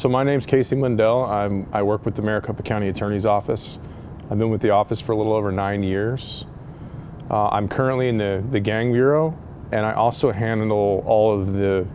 So my name's Casey Mundell. I work with the Maricopa County Attorney's Office. I've been with the office for a little over 9 years. I'm currently in the Gang Bureau, and I also handle all of the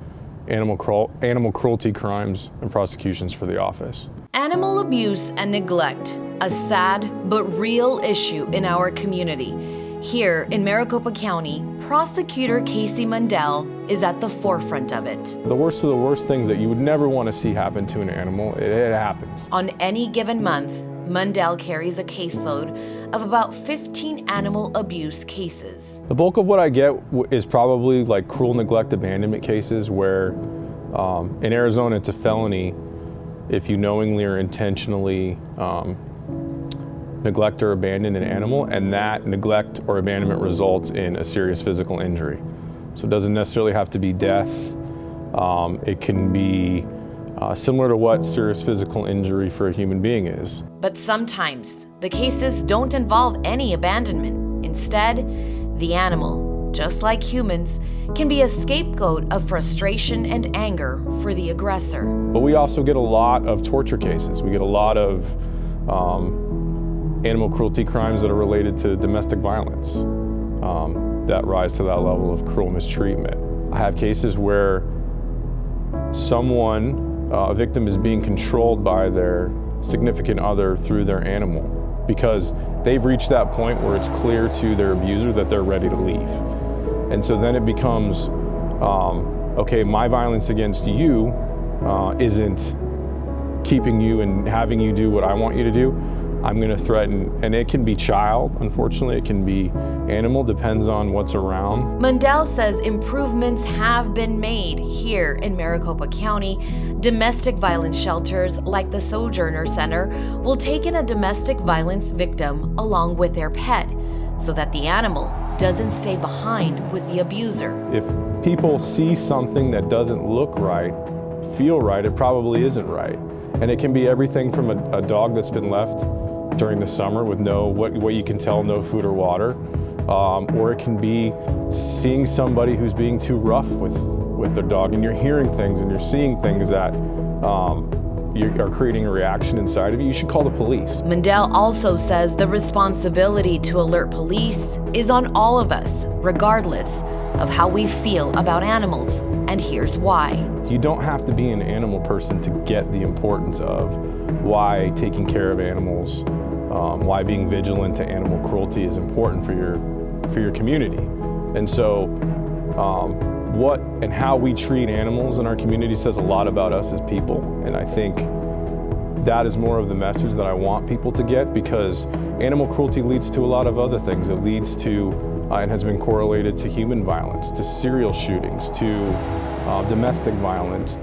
animal cruelty crimes and prosecutions for the office. Animal abuse and neglect, a sad but real issue in our community. Here in Maricopa County, Prosecutor Casey Mundell is at the forefront of it. The worst of the worst things that you would never want to see happen to an animal, it happens. On any given month, Mundell carries a caseload of about 15 animal abuse cases. The bulk of what I get is probably like cruel neglect abandonment cases where in Arizona it's a felony if you knowingly or intentionally neglect or abandon an animal, and that neglect or abandonment results in a serious physical injury. So it doesn't necessarily have to be death. It can be similar to what serious physical injury for a human being is. But sometimes the cases don't involve any abandonment. Instead, the animal, just like humans, can be a scapegoat of frustration and anger for the aggressor. But we also get a lot of torture cases. We get a lot of animal cruelty crimes that are related to domestic violence that rise to that level of cruel mistreatment. I have cases where a victim is being controlled by their significant other through their animal because they've reached that point where it's clear to their abuser that they're ready to leave. And so then it becomes, okay, my violence against you isn't keeping you and having you do what I want you to do. I'm going to threaten, and it can be child, unfortunately, it can be animal, depends on what's around. Mundell says improvements have been made here in Maricopa County. Domestic violence shelters like the Sojourner Center will take in a domestic violence victim along with their pet so that the animal doesn't stay behind with the abuser. If people see something that doesn't look right, feel right, it probably isn't right. And it can be everything from a dog that's been left during the summer with what you can tell, no food or water, or it can be seeing somebody who's being too rough with their dog, and you're hearing things and you're seeing things that are creating a reaction inside of you. You should call the police. Mundell also says the responsibility to alert police is on all of us, regardless of how we feel about animals, and here's why. You don't have to be an animal person to get the importance of why taking care of animals, why being vigilant to animal cruelty is important for your community. And so what and how we treat animals in our community says a lot about us as people, and I think that is more of the message that I want people to get, because animal cruelty leads to a lot of other things. It leads to and has been correlated to human violence, to serial shootings, to domestic violence.